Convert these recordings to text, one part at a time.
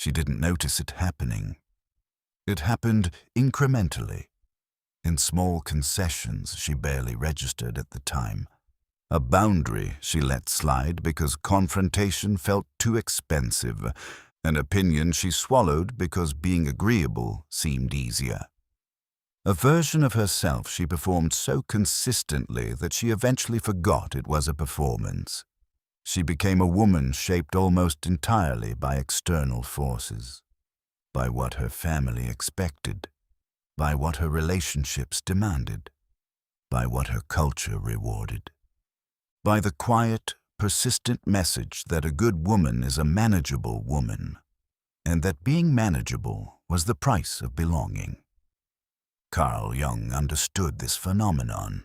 She didn't notice it happening. It happened incrementally, in small concessions she barely registered at the time. A boundary she let slide because confrontation felt too expensive, an opinion she swallowed because being agreeable seemed easier. A version of herself she performed so consistently that she eventually forgot it was a performance. She became a woman shaped almost entirely by external forces, by what her family expected, by what her relationships demanded, by what her culture rewarded, by the quiet, persistent message that a good woman is a manageable woman, and that being manageable was the price of belonging. Carl Jung understood this phenomenon.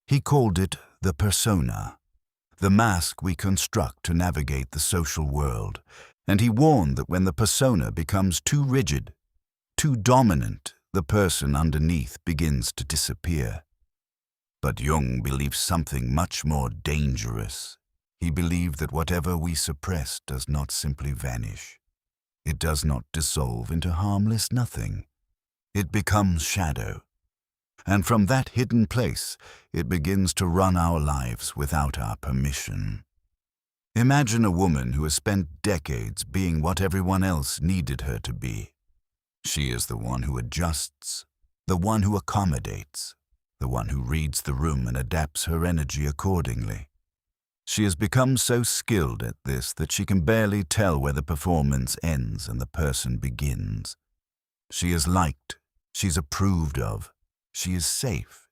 He called it the persona, the mask we construct to navigate the social world, and he warned that when the persona becomes too rigid, too dominant, the person underneath begins to disappear. But Jung believed something much more dangerous. He believed that whatever we suppress does not simply vanish. It does not dissolve into harmless nothing. It becomes shadow. And from that hidden place, it begins to run our lives without our permission. Imagine a woman who has spent decades being what everyone else needed her to be. She is the one who adjusts, the one who accommodates, the one who reads the room and adapts her energy accordingly. She has become so skilled at this that she can barely tell where the performance ends and the person begins. She is liked, she's approved of, she is safe,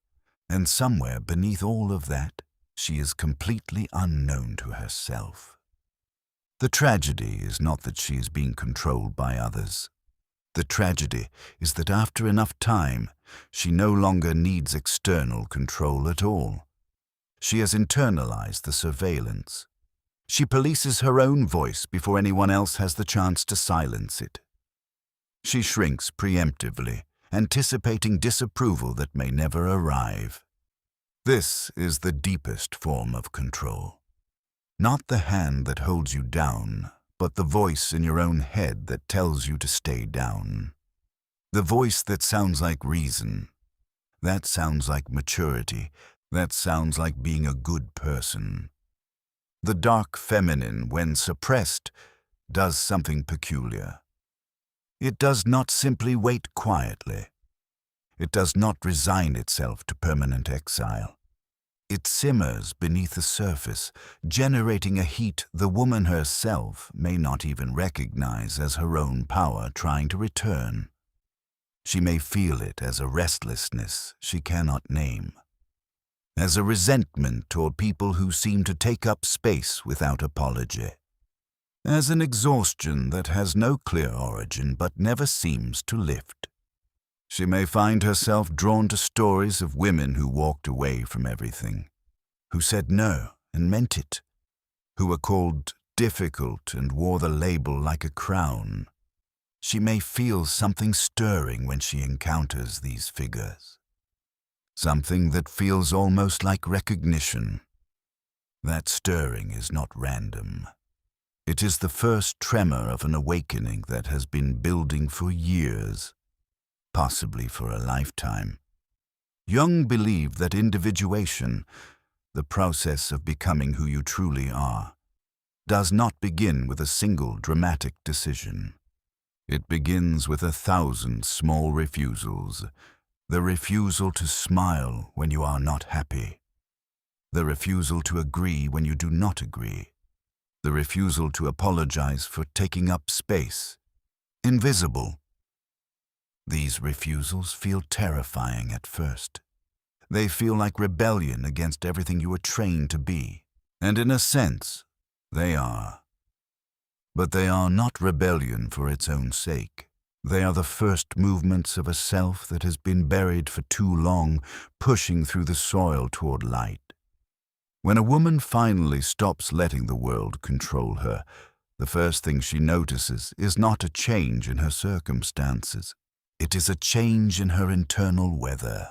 and somewhere beneath all of that, she is completely unknown to herself. The tragedy is not that she is being controlled by others. The tragedy is that after enough time, she no longer needs external control at all. She has internalized the surveillance. She polices her own voice before anyone else has the chance to silence it. She shrinks preemptively, anticipating disapproval that may never arrive. This is the deepest form of control. Not the hand that holds you down, but the voice in your own head that tells you to stay down. The voice that sounds like reason. That sounds like maturity. That sounds like being a good person. The dark feminine, when suppressed, does something peculiar. It does not simply wait quietly. It does not resign itself to permanent exile. It simmers beneath the surface, generating a heat the woman herself may not even recognize as her own power trying to return. She may feel it as a restlessness she cannot name, as a resentment toward people who seem to take up space without apology, as an exhaustion that has no clear origin but never seems to lift. She may find herself drawn to stories of women who walked away from everything, who said no and meant it, who were called difficult and wore the label like a crown. She may feel something stirring when she encounters these figures, something that feels almost like recognition. That stirring is not random. It is the first tremor of an awakening that has been building for years, possibly for a lifetime. Jung believed that individuation, the process of becoming who you truly are, does not begin with a single dramatic decision. It begins with 1,000 small refusals. The refusal to smile when you are not happy. The refusal to agree when you do not agree. The refusal to apologize for taking up space. Invisible. These refusals feel terrifying at first. They feel like rebellion against everything you were trained to be. And in a sense, they are. But they are not rebellion for its own sake. They are the first movements of a self that has been buried for too long, pushing through the soil toward light. When a woman finally stops letting the world control her, the first thing she notices is not a change in her circumstances. It is a change in her internal weather.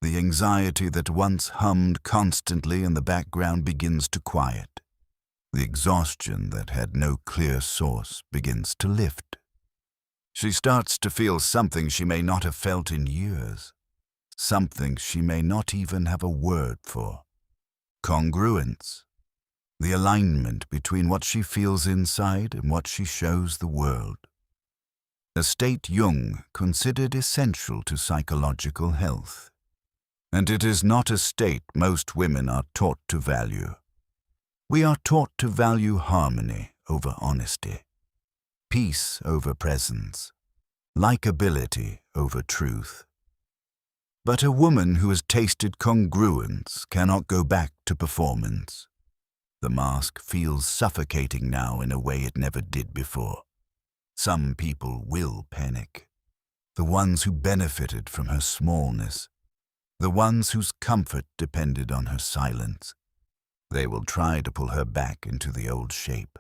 The anxiety that once hummed constantly in the background begins to quiet. The exhaustion that had no clear source begins to lift. She starts to feel something she may not have felt in years, something she may not even have a word for. Congruence, the alignment between what she feels inside and what she shows the world. A state Jung considered essential to psychological health. And it is not a state most women are taught to value. We are taught to value harmony over honesty, peace over presence, likability over truth. But a woman who has tasted congruence cannot go back to performance. The mask feels suffocating now in a way it never did before. Some people will panic. The ones who benefited from her smallness, the ones whose comfort depended on her silence. They will try to pull her back into the old shape.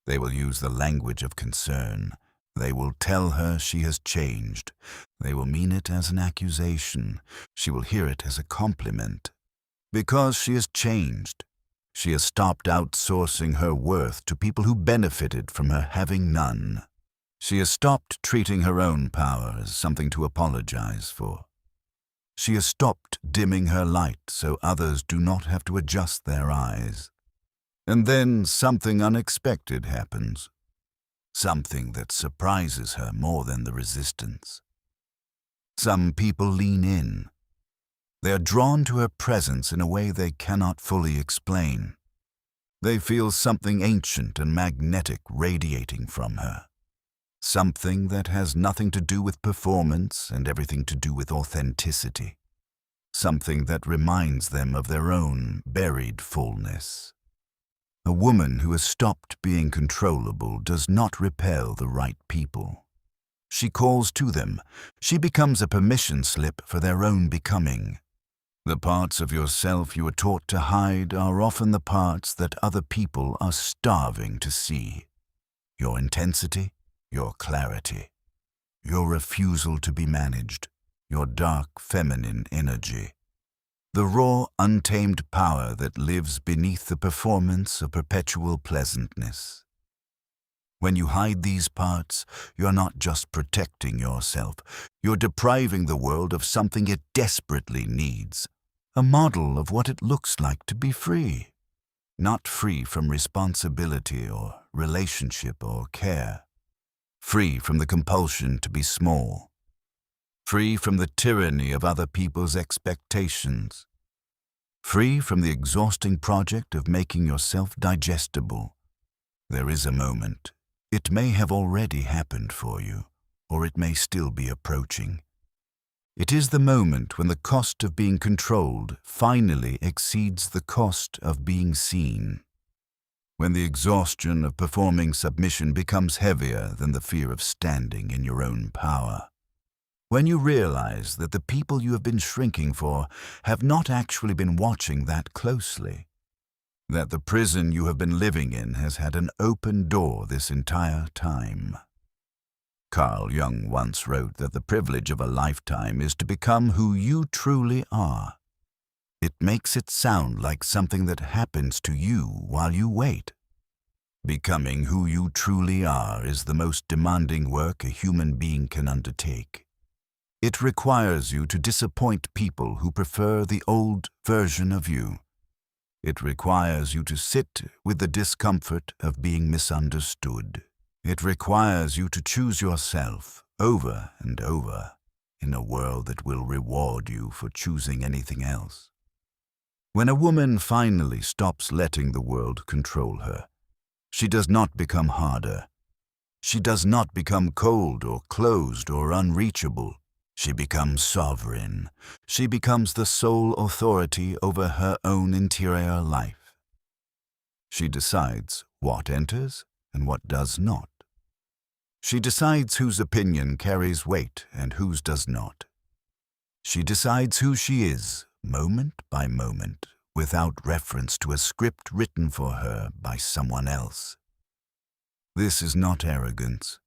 They will use the language of concern. They will tell her she has changed. They will mean it as an accusation. She will hear it as a compliment. Because she has changed, she has stopped outsourcing her worth to people who benefited from her having none. She has stopped treating her own power as something to apologize for. She has stopped dimming her light so others do not have to adjust their eyes. And then something unexpected happens. Something that surprises her more than the resistance. Some people lean in. They are drawn to her presence in a way they cannot fully explain. They feel something ancient and magnetic radiating from her. Something that has nothing to do with performance and everything to do with authenticity. Something that reminds them of their own buried fullness. A woman who has stopped being controllable does not repel the right people. She calls to them. She becomes a permission slip for their own becoming. The parts of yourself you are taught to hide are often the parts that other people are starving to see. Your intensity, your clarity, your refusal to be managed, your dark feminine energy, the raw, untamed power that lives beneath the performance of perpetual pleasantness. When you hide these parts, you're not just protecting yourself, you're depriving the world of something it desperately needs, a model of what it looks like to be free. Not free from responsibility or relationship or care. Free from the compulsion to be small. Free from the tyranny of other people's expectations. Free from the exhausting project of making yourself digestible. There is a moment. It may have already happened for you, or it may still be approaching. It is the moment when the cost of being controlled finally exceeds the cost of being seen. When the exhaustion of performing submission becomes heavier than the fear of standing in your own power. When you realize that the people you have been shrinking for have not actually been watching that closely. That the prison you have been living in has had an open door this entire time. Carl Jung once wrote that the privilege of a lifetime is to become who you truly are. It makes it sound like something that happens to you while you wait. Becoming who you truly are is the most demanding work a human being can undertake. It requires you to disappoint people who prefer the old version of you. It requires you to sit with the discomfort of being misunderstood. It requires you to choose yourself over and over in a world that will reward you for choosing anything else. When a woman finally stops letting the world control her, she does not become harder. She does not become cold or closed or unreachable. She becomes sovereign. She becomes the sole authority over her own interior life. She decides what enters and what does not. She decides whose opinion carries weight and whose does not. She decides who she is, moment by moment, without reference to a script written for her by someone else. This is not arrogance.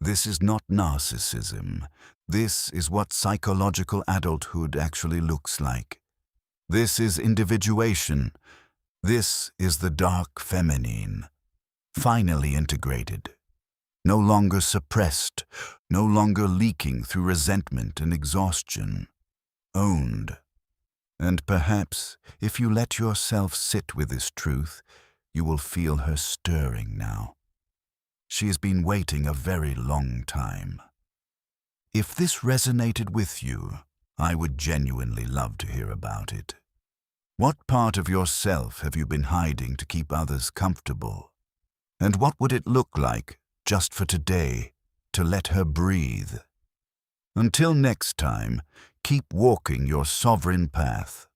This is not narcissism. This is what psychological adulthood actually looks like. This is individuation. This is the dark feminine, finally integrated, no longer suppressed, no longer leaking through resentment and exhaustion, owned. And perhaps, if you let yourself sit with this truth, you will feel her stirring now. She has been waiting a very long time. If this resonated with you, I would genuinely love to hear about it. What part of yourself have you been hiding to keep others comfortable? And what would it look like, just for today, to let her breathe? Until next time, keep walking your sovereign path.